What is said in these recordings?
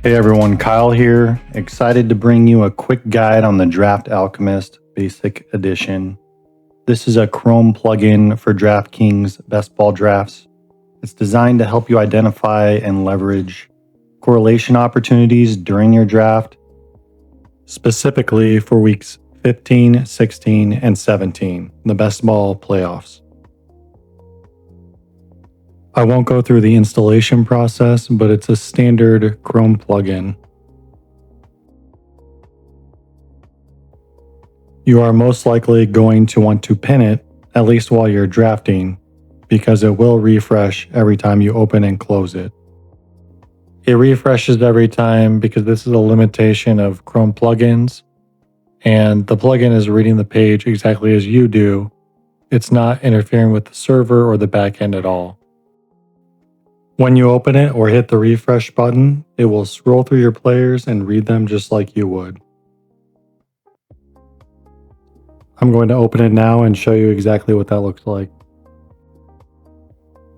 Hey everyone, Kyle here. Excited to bring you a quick guide on the Draft Alchemist Basic Edition. This is a Chrome plugin for DraftKings best ball drafts. It's designed to help you identify and leverage correlation opportunities during your draft, specifically for weeks 15, 16, and 17, the best ball playoffs. I won't go through the installation process, but it's a standard Chrome plugin. You are most likely going to want to pin it, at least while you're drafting, because it will refresh every time you open and close it. It refreshes every time because this is a limitation of Chrome plugins, and the plugin is reading the page exactly as you do. It's not interfering with the server or the backend at all. When you open it or hit the refresh button, it will scroll through your players and read them just like you would. I'm going to open it now and show you exactly what that looks like.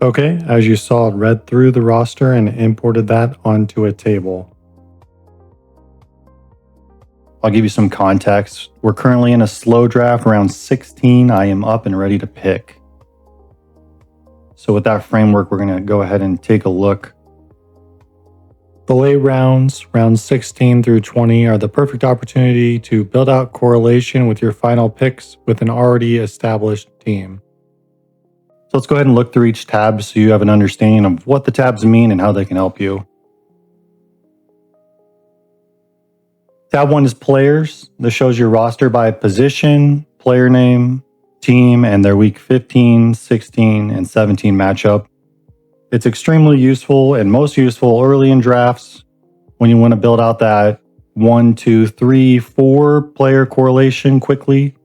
Okay, as you saw, it read through the roster and imported that onto a table. I'll give you some context. We're currently in a slow draft, round 16. I am up and ready to pick. So with that framework, we're going to go ahead and take a look. The late rounds, rounds 16 through 20, are the perfect opportunity to build out correlation with your final picks with an already established team. So let's go ahead and look through each tab so you have an understanding of what the tabs mean and how they can help you. Tab 1 is Players. This shows your roster by position, player name, team, and their week 15, 16, and 17 matchup. It's extremely useful and most useful early in drafts when you want to build out that 1, 2, 3, 4 player correlation quickly.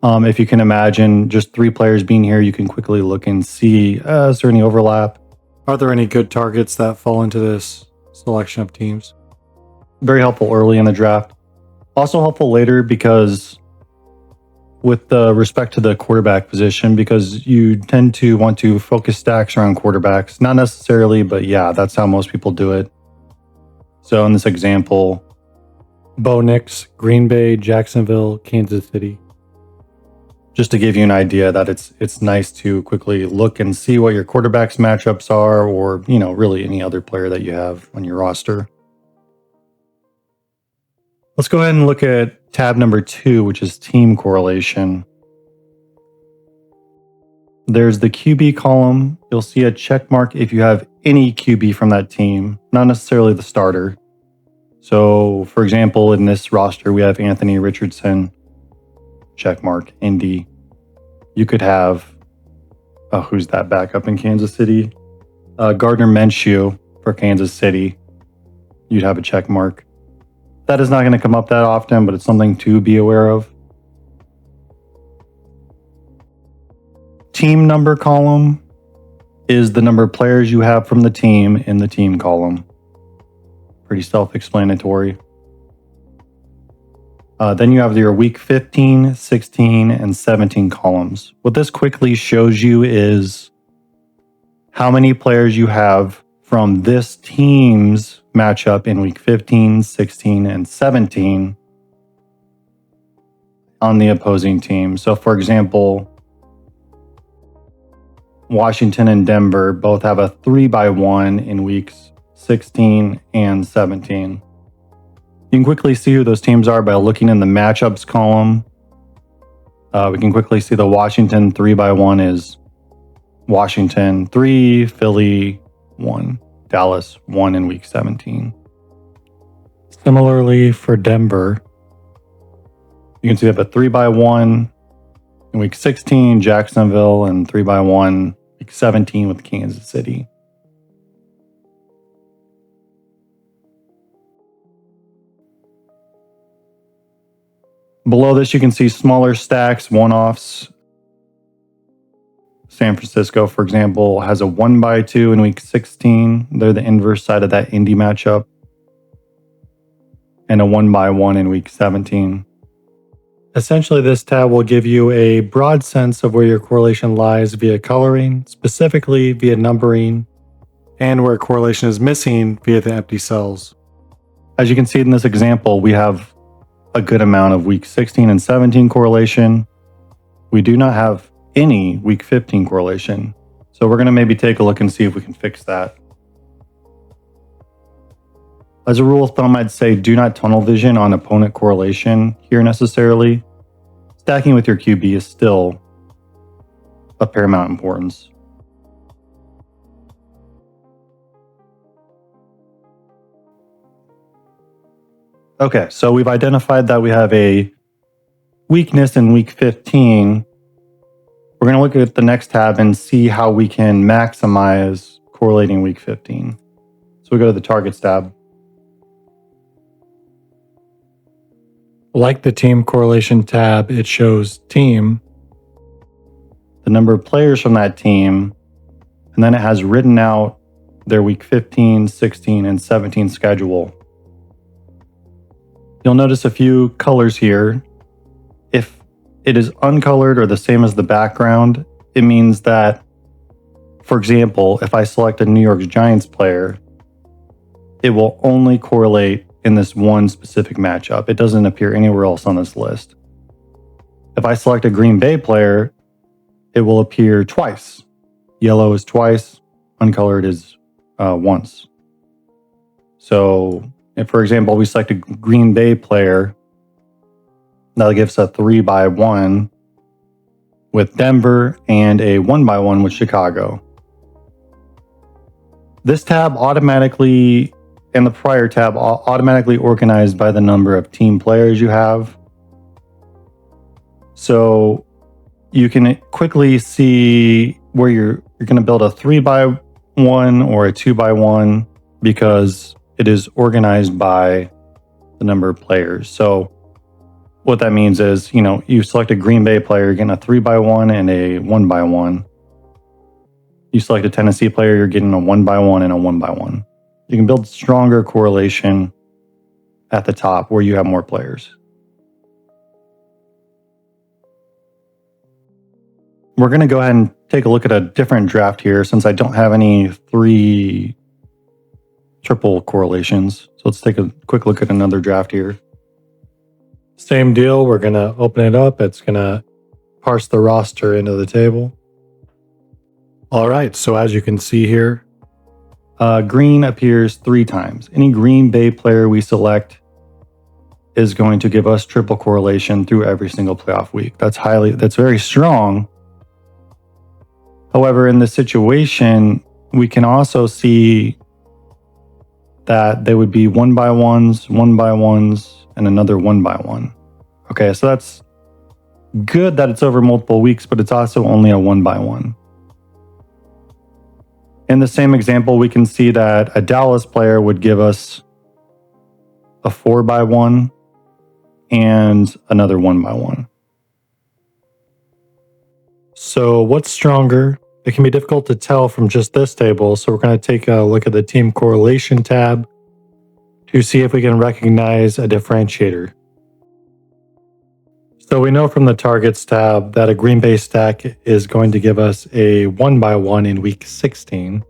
If you can imagine just 3 players being here, you can quickly look and see, is there any overlap? Are there any good targets that fall into this selection of teams? Very helpful early in the draft. Also helpful later because with respect to the quarterback position, because you tend to want to focus stacks around quarterbacks. Not necessarily, but yeah, that's how most people do it. So in this example, Bo Nix, Green Bay, Jacksonville, Kansas City. Just to give you an idea that it's nice to quickly look and see what your quarterback's matchups are, or really any other player that you have on your roster. Let's go ahead and look at tab number 2, which is team correlation. There's the QB column. You'll see a check mark if you have any QB from that team, not necessarily the starter. So, for example, in this roster, we have Anthony Richardson, check mark, Indy. You could have, who's that backup in Kansas City? Gardner Minshew for Kansas City. You'd have a check mark. That is not going to come up that often, but it's something to be aware of. Team number column is the number of players you have from the team in the team column. Pretty self-explanatory. Then you have your week 15, 16, and 17 columns. What this quickly shows you is how many players you have from this team's matchup in week 15, 16, and 17 on the opposing team. So for example, Washington and Denver both have a 3-by-1 in weeks 16 and 17. You can quickly see who those teams are by looking in the matchups column. We can quickly see the Washington 3-by-1 is Washington 3, Philly 1. Dallas 1 in week 17. Similarly for Denver, you can see they have a 3-by-1 in week 16, Jacksonville, and 3-by-1 week 17 with Kansas City. Below this, you can see smaller stacks, one-offs. San Francisco, for example, has a 1-by-2 in week 16. They're the inverse side of that Indy matchup. And a 1-by-1 in week 17. Essentially, this tab will give you a broad sense of where your correlation lies via coloring, specifically via numbering, and where correlation is missing via the empty cells. As you can see in this example, we have a good amount of week 16 and 17 correlation. We do not have any week 15 correlation. So we're going to maybe take a look and see if we can fix that. As a rule of thumb, I'd say do not tunnel vision on opponent correlation here necessarily. Stacking with your QB is still of paramount importance. Okay, so we've identified that we have a weakness in week 15. We're going to look at the next tab and see how we can maximize correlating week 15. So we go to the targets tab. Like the team correlation tab, it shows team, the number of players from that team, and then it has written out their week 15, 16, and 17 schedule. You'll notice a few colors here. If it is uncolored or the same as the background, it means that, for example, if I select a New York Giants player, it will only correlate in this one specific matchup. It doesn't appear anywhere else on this list. If I select a Green Bay player, it will appear twice. Yellow is twice, uncolored is once. So if, for example, we select a Green Bay player, that'll give us a 3x1 with Denver and a 1x1 with Chicago. This tab automatically, and the prior tab, automatically organized by the number of team players you have. So you can quickly see where you're going to build a 3x1 or a 2x1 because it is organized by the number of players. So what that means is, you select a Green Bay player, you're getting a 3x1 and a 1x1. You select a Tennessee player, you're getting a 1x1 and a 1x1. You can build stronger correlation at the top where you have more players. We're going to go ahead and take a look at a different draft here since I don't have any 3 triple correlations. So let's take a quick look at another draft here. Same deal. We're going to open it up. It's going to parse the roster into the table. All right. So as you can see here, green appears 3 times. Any Green Bay player we select is going to give us triple correlation through every single playoff week. That's very strong. However, in this situation, we can also see that they would be 1x1s, 1x1s, and another 1x1. Okay, so that's good that it's over multiple weeks, but it's also only a 1x1. In the same example, we can see that a Dallas player would give us a 4x1 and another 1x1. So what's stronger? It can be difficult to tell from just this table, so we're going to take a look at the team correlation tab to see if we can recognize a differentiator. So we know from the targets tab that a Green Bay stack is going to give us a 1x1 in week 16.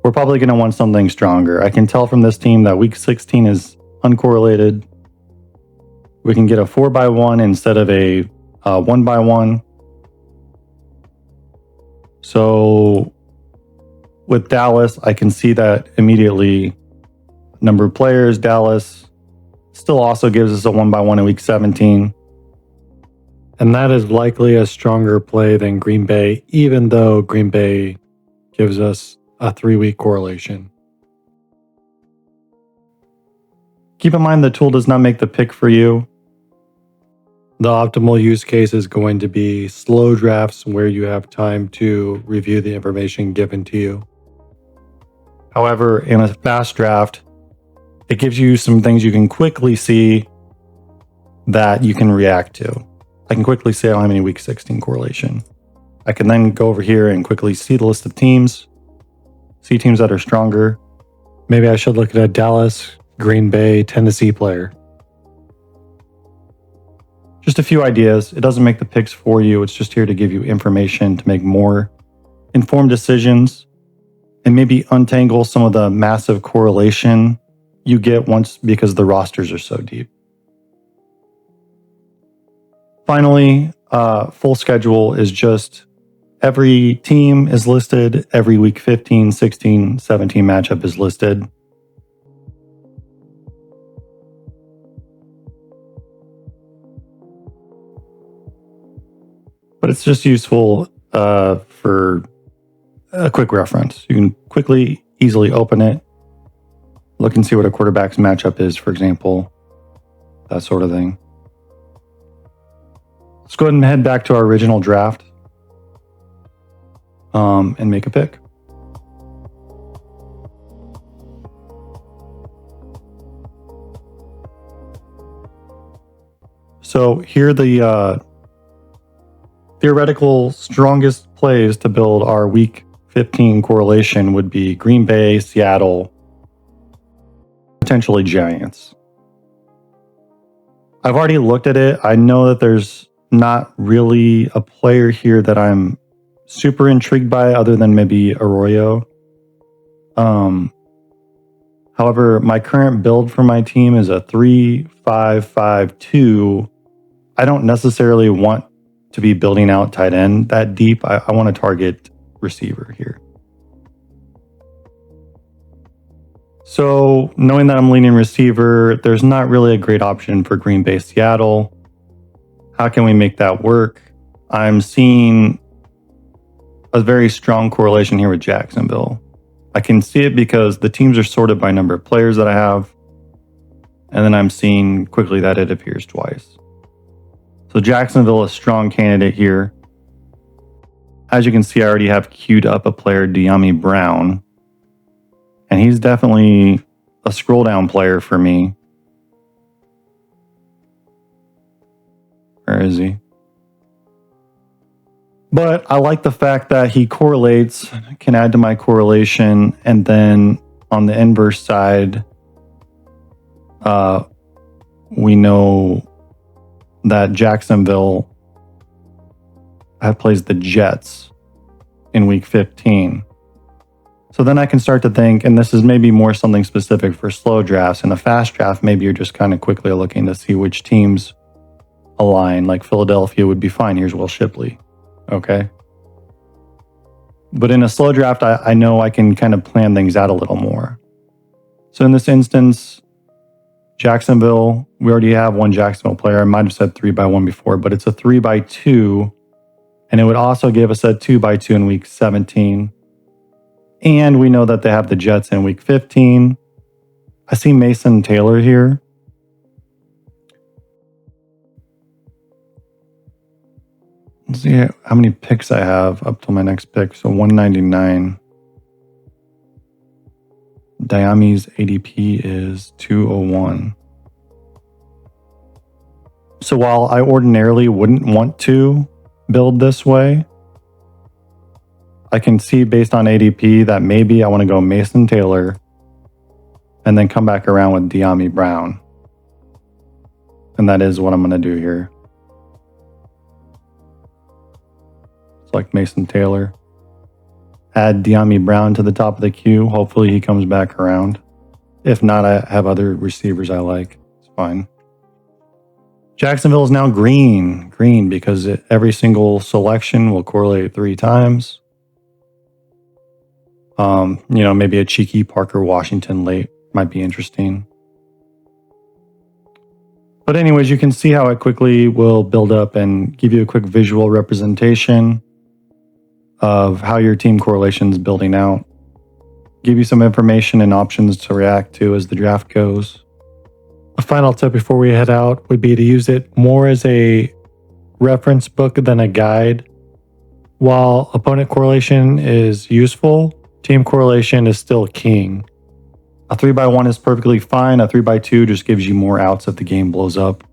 We're probably going to want something stronger. I can tell from this team that week 16 is uncorrelated. We can get a 4x1 instead of a 1x1. So with Dallas, I can see that immediately. Number of players, Dallas still also gives us a 1x1 in week 17. And that is likely a stronger play than Green Bay, even though Green Bay gives us a 3-week correlation. Keep in mind the tool does not make the pick for you. The optimal use case is going to be slow drafts where you have time to review the information given to you. However, in a fast draft, it gives you some things you can quickly see that you can react to. I can quickly say I don't have any week 16 correlation. I can then go over here and quickly see the list of teams, see teams that are stronger. Maybe I should look at a Dallas, Green Bay, Tennessee player. Just a few ideas. It doesn't make the picks for you. It's just here to give you information to make more informed decisions and maybe untangle some of the massive correlation you get once because the rosters are so deep. Finally, full schedule is just every team is listed, every week 15, 16, 17 matchup is listed. But it's just useful for a quick reference. You can quickly, easily open it, look and see what a quarterback's matchup is, for example, that sort of thing. Let's go ahead and head back to our original draft and make a pick. So here are the theoretical strongest plays to build our week 15 correlation would be Green Bay, Seattle, potentially Giants. I've already looked at it. I know that there's not really a player here that I'm super intrigued by other than maybe Arroyo. However, my current build for my team is a 3-5-5-2. I don't necessarily want to be building out tight end that deep. I want to target receiver here. So knowing that I'm leaning receiver, there's not really a great option for Green Bay, Seattle. How can we make that work? I'm seeing a very strong correlation here with Jacksonville. I can see it because the teams are sorted by number of players that I have. And then I'm seeing quickly that it appears twice. So Jacksonville is a strong candidate here. As you can see, I already have queued up a player, Dyami Brown. And he's definitely a scroll down player for me. Where is he? But I like the fact that he correlates, can add to my correlation, and then on the inverse side, we know that Jacksonville plays the Jets in week 15. So then I can start to think, and this is maybe more something specific for slow drafts. In a fast draft, maybe you're just kind of quickly looking to see which teams align. Like Philadelphia would be fine. Here's Will Shipley. Okay. But in a slow draft, I know I can kind of plan things out a little more. So in this instance, Jacksonville, we already have one Jacksonville player. I might have said 3x1 before, but it's a 3x2. And it would also give us a 2x2 in week 17. And we know that they have the Jets in week 15. I see Mason Taylor here. Let's see how many picks I have up till my next pick. So 199. Dyami's ADP is 201. So while I ordinarily wouldn't want to build this way, I can see based on ADP that maybe I want to go Mason Taylor and then come back around with Dyami Brown. And that is what I'm going to do here. Select Mason Taylor. Add Dyami Brown to the top of the queue. Hopefully he comes back around. If not, I have other receivers I like. It's fine. Jacksonville is now green. Green because every single selection will correlate 3 times. Maybe a cheeky Parker Washington late might be interesting. But anyways, you can see how it quickly will build up and give you a quick visual representation of how your team correlation is building out. Give you some information and options to react to as the draft goes. A final tip before we head out would be to use it more as a reference book than a guide. While opponent correlation is useful, team correlation is still king. A 3x1 is perfectly fine. A 3x2 just gives you more outs if the game blows up.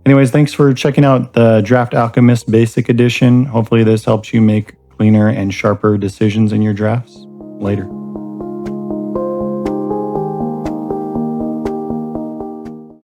Anyways, thanks for checking out the Draft Alchemist Basic Edition. Hopefully this helps you make cleaner and sharper decisions in your drafts. Later.